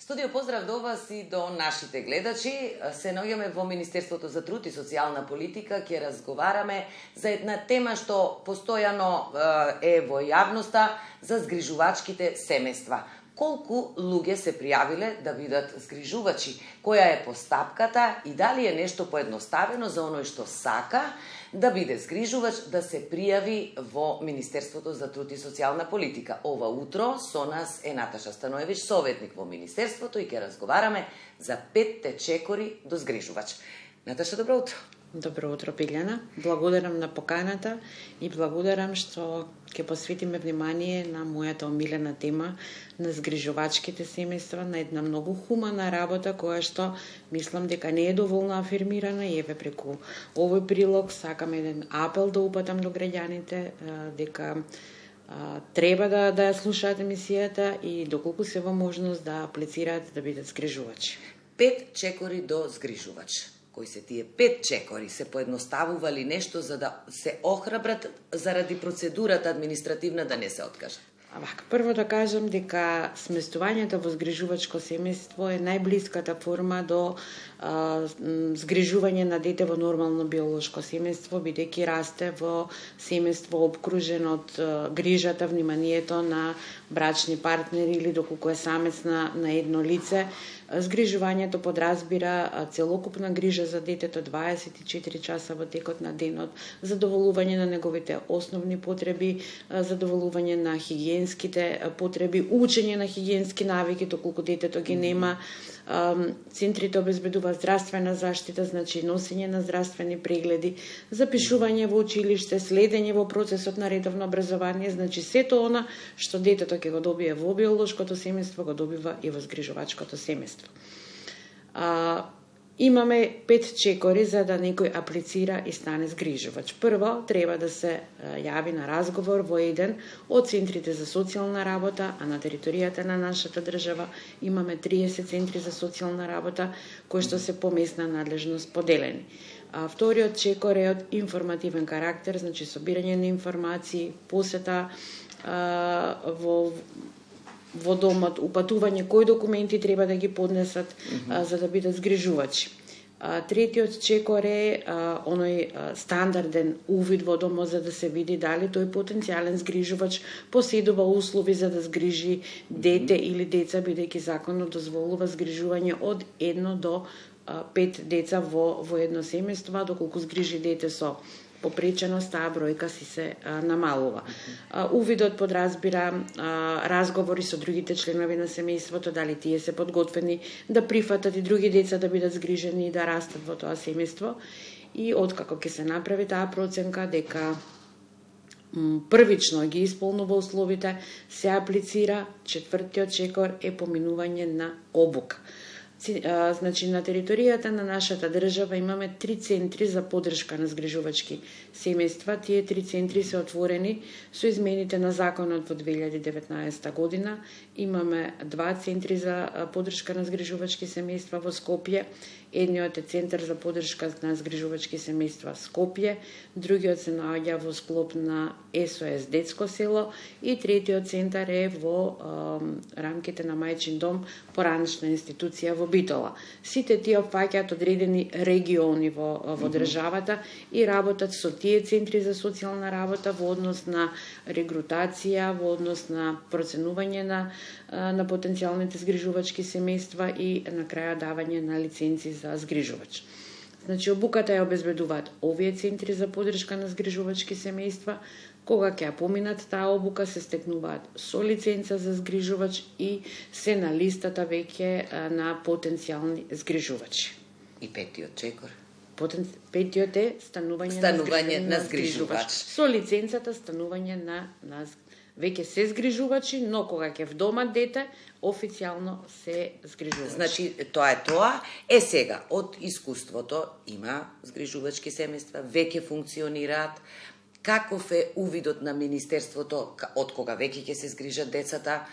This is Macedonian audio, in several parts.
Студио поздрав до вас и до нашите гледачи. Се наоѓаме во Министерството за труд и социјална политика. Ќе разговараме за една тема што постојано е во јавноста, за згрижувачките семејства. Колку луѓе се пријавиле да бидат згрижувачи? Која е постапката и дали е нешто поедноставено за оној што сака да биде згрижувач, да се пријави во Министерството за труд и социјална политика? Ова утро со нас е Наташа Станоевич, советник во Министерството, и ќе разговараме за 5 чекори до згрижувач. Наташа, добро утро. Добро утро, Билјана. Благодарам на поканата и благодарам што ќе посветиме внимание на мојата омилена тема на згрижувачките семејства, на една многу хумана работа која што мислам дека не е доволно афирмирана и еве преку овој прилог сакам еден апел да упатам до граѓаните дека треба да ја слушаат емисијата и доколку се во можност да аплицираат да бидат згрижувачи. 5 чекори до згрижувач. Кои се тие 5 чекори? Се поедноставува ли нешто за да се охрабрат заради процедурата административна да не се откажат? Прво да кажам дека сместувањето во згрижувачко семејство е најблиската форма до згрижување на дете во нормално биолошко семејство, бидејќи расте во семејство обкружен од грижата, вниманието на брачни партнери или доколку е самец на едно лице. Згрижувањето подразбира целокупна грижа за детето 24 часа во текот на денот, задоволување на неговите основни потреби, задоволување на хигиенските потреби, учење на хигиенски навики доколку детето ги нема. Центрите обезбедуваат здравствена заштита, значи носење на здравствени прегледи, запишување во училиште, следење во процесот на редовно образование, значи сето она што детето ќе го добие во биолошкото семејство, го добива и во згрижувачкото семејство. Имаме 5 чекори за да некој аплицира и стане згрижувач. Прво, треба да се јави на разговор во еден од центрите за социјална работа, а на територијата на нашата држава имаме 30 центри за социјална работа, кои што се по местна надлежност поделени. Вториот чекор е од информативен карактер, значи собирање на информации, посета во домот, упатување кои документи треба да ги поднесат за да бидат згрижувачи. Третиот чекор е оној стандарден увид во домот за да се види дали тој потенцијален згрижувач поседува услови за да згрижи дете или деца, бидејќи законот дозволува згрижување од 1 до 5 деца во едно семејство, доколку згрижи дете со попреченост, таа бројка си се намалува. Увидот подразбира разговори со другите членови на семејството, дали тие се подготвени да прифатат и други деца да бидат згрижени и да растат во тоа семејство. И откако ќе се направи таа проценка дека првично ги исполнува условите, се аплицира. Четвртиот чекор е поминување на обука. Значи, на територијата на нашата држава имаме 3 центри за поддршка на згрижувачки семејства. Тие 3 центри се отворени со измените на законот во 2019 година. Имаме 2 центри за поддршка на згрижувачки семејства во Скопје. Едниот е Центар за поддршка на згрижувачки семејства Скопје, другиот се наоѓа во склоп на СОС Детско село и третиот центар е во рамките на Мајчин дом, поранешна институција во Битола. Сите тие опфаќаат одредени региони во државата и работат со тие центри за социјална работа во однос на регрутација, во однос на проценување на потенцијалните згрижувачки семејства и на краја давање на лиценци за згрижувач. Значи, обуката ја обезбедуваат овие центри за поддршка на згрижувачки семејства. Кога ќе ја поминат таа обука, се стекнуваат со лиценца за згрижувач и се на листата веќе на потенцијални згрижувачи. И петиот чекор? Петиот е станување на згрижувач. Со лиценцата станување на веќе се згрижувачи, но кога ќе вдомат дете, официјално се згрижувачи. Значи, тоа е тоа. Сега, од искуството има згрижувачки семејства, веќе функционираат. Каков е увидот на Министерството од кога веќе ќе се згрижат децата?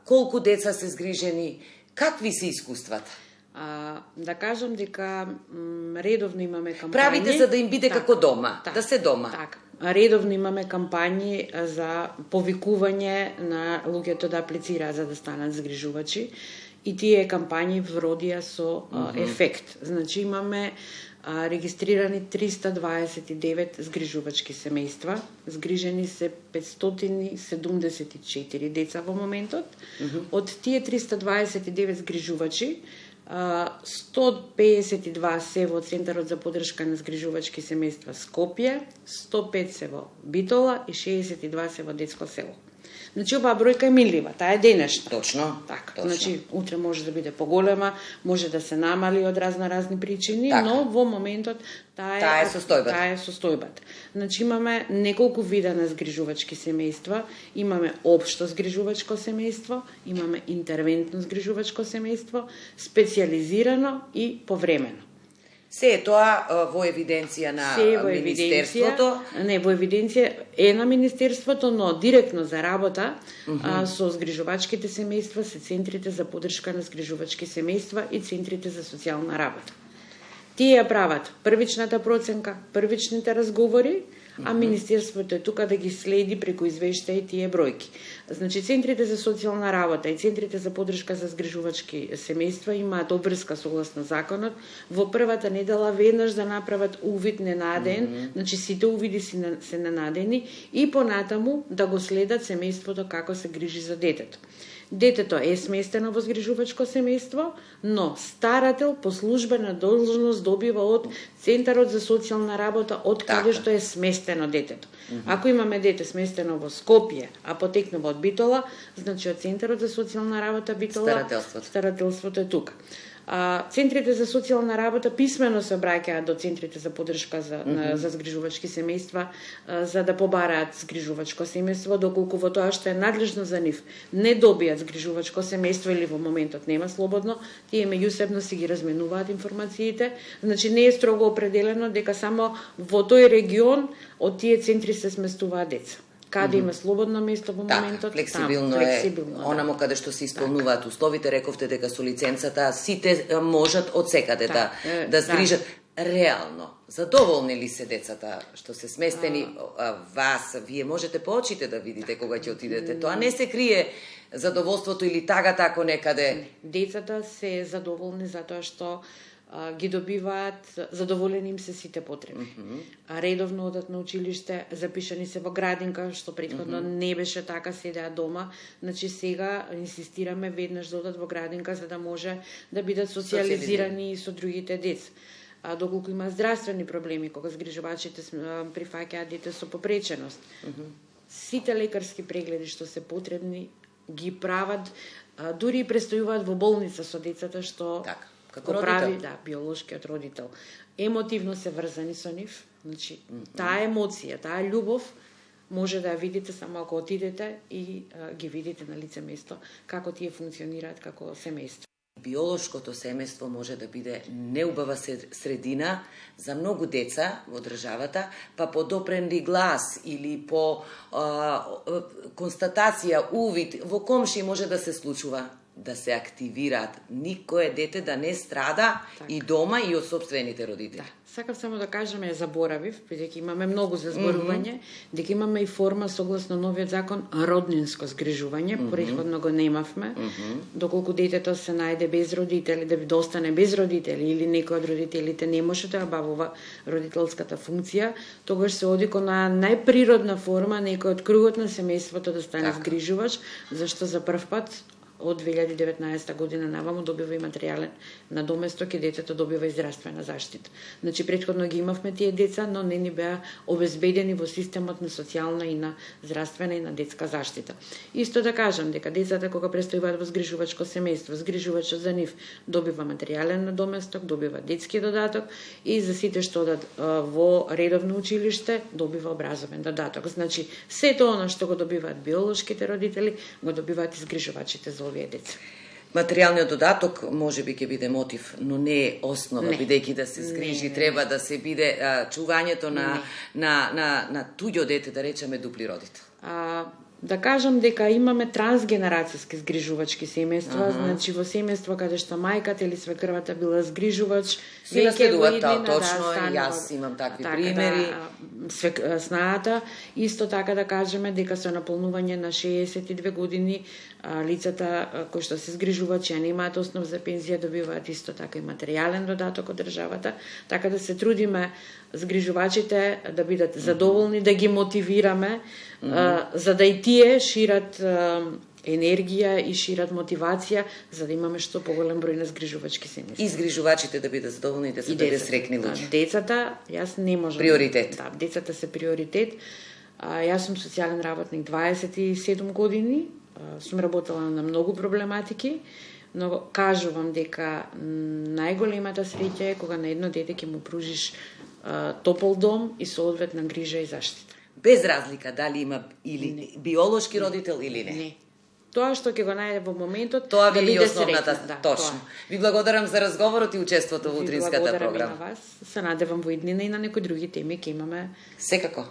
Колку деца се згрижени? Какви се искуствата? Да кажам дека редовно имаме кампањи. Правите за да им биде како дома, да се дома. Така. Редовно имаме кампањи за повикување на луѓето да аплицираат за да станат згрижувачи и тие кампањи вродија со ефект. Значи имаме регистрирани 329 згрижувачки семејства, згрижени се 574 деца во моментот. Од тие 329 згрижувачи, 152 се во Центарот за поддршка на згрижувачки семејства Скопје, 105 се во Битола и 62 се во Детско село. Значи, оваа бројка е минлива, таа е денешна. Точно. Така, точно. значи, утре може да биде поголема, може да се намали од разни причини, така. но во моментот таа е состојбата. Значи, имаме неколку вида на згрижувачки семејства, имаме општо згрижувачко семејство, имаме интервентно згрижувачко семејство, специјализирано и повремено. Се е тоа во евиденција на Министерството? Не, во евиденција е на Министерството, но директно за работа со згрижувачките семејства се центрите за поддршка на згрижувачки семејства и центрите за социјална работа. Тие ја прават првичната проценка, првичните разговори, а Министерството е тука да ги следи преку извештаи тие бројки. Значи, центрите за социјална работа и центрите за поддршка за згрижувачки семејства имаат обврска согласно законот во првата недела веднаш да направат увид ненаден, значи сите увиди се ненадени и понатаму да го следат семејството како се грижи за детето. Детето е сместено во згрижувачко семејство, но старател по службена должност добива од Центарот за социјална работа од каде што е сместено детето. Ако имаме дете сместено во Скопје, а потекнува од Битола, значи од Центарот за социјална работа Битола, старателството е тука. Центрите за социјална работа писмено се обраќаат до центрите за поддршка за згрижувачки семејства за да побараат згрижувачко семејство, доколку во тоа што е надлежно за нив не добијат згрижувачко семејство или во моментот нема слободно, тие меѓусебно си ги разменуваат информациите. Значи не е строго определено дека само во тој регион од тие центри се сместуваат деца. Каде има слободно место во моментот, флексибилно е онамо каде што се исполнуваат условите. Рековте дека со лиценцата сите можат од секаде да згрижат. Реално, задоволни ли се децата што се сместени вас? Вие можете по очите да видите кога ќе отидете. Тоа не се крие задоволството или тагата ако некаде. Децата се задоволни затоа што ги добиваат, задоволени им се сите потреби. Редовно одат на училиште, запишани се во градинка, што претходно не беше така, седеа дома. Значи сега инсистираме веднаш да одат во градинка за да може да бидат социјализирани со другите деца. Доколку има здравствени проблеми, кога згрижувачите прифаќаат дете со попреченост, сите лекарски прегледи што се потребни ги прават, дури и престојуваат во болница со децата, што како го прави биолошкиот родител. Емотивно се врзани со нив, значи таа емоција, таа љубов може да ја видите само ако отидете и ги видите на лице место како тие функционираат како семејство. Биолошкото семејство може да биде неубава средина за многу деца во државата, па по допрени глас или по констатација, увид во комши може да се случува да се активираат. Никое дете да не страда и дома и од собствените родители. Сакав само да кажам, ја заборавив, бидејќи имаме многу за зборување, дека имаме и форма согласно новиот закон роднинско згрижување, претходно го немавме, доколку детето се најде без родители, да остане без родители или некој од родителите не може да обавува родителската функција, тогаш се оди кон најприродна форма некој од кругот на семејството да стане згрижувач, зашто за прв пат од 2019 година наваму добива и материјален надоместок и детето добива и здравствена заштита. Значи, претходно ги имавме тие деца, но не ни беа обезбедени во системот на социјална и на здравствена и на детска заштита. Исто да кажам дека децата кога престојуваат во згрижувачко семејство, згрижувачот за нив добива материјален надоместок, добива детски додаток и за сите што одат во редовно училиште добива образовен додаток. Значи, сето она што го добиваат биолошките родители, го добиваат и згрижувачите за овие деца. Материјалниот додаток може би ќе биде мотив, но не е основа, бидејќи да се згрижи треба да се биде чувањето на туѓо дете, да речеме дупли родител. Да кажам дека имаме трансгенерацијски згрижувачки семејства, значи во семејство каде што мајката или свекрвата била згрижувач, си наследуваат тоа точно, и јас имам такви примери. снаата. Исто така да кажеме дека со наполнување на 62 години лицата кои што се згрижуваат, че не имаат основ за пензија, добиваат исто така и материјален додаток од државата, така да се трудиме згрижувачите да бидат задоволни, да ги мотивираме, за да и тие шират енергија и шират мотивација, за да имаме што поголем број на згрижувачки семејства. И згрижувачите да бидат задоволни, да се бидат срекни луѓе. Децата, јас не можам. Приоритет. Да, децата се приоритет. Јас сум социјален работник 27 години, сум работела на многу проблематики, но кажувам дека најголемата среќа е кога на едно дете ќе му пружиш топол дом и соодветна грижа и заштита. Без разлика дали има или биолошки родител или не. Не. Тоа што ќе го најде во моментот, тоа ви да е биде основната, среќна. точно. Ви благодарам за разговорот и учеството во утринската програма. Ви благодарам и на вас. Се надевам во иднина и на некои други теми ќе имаме. Секако.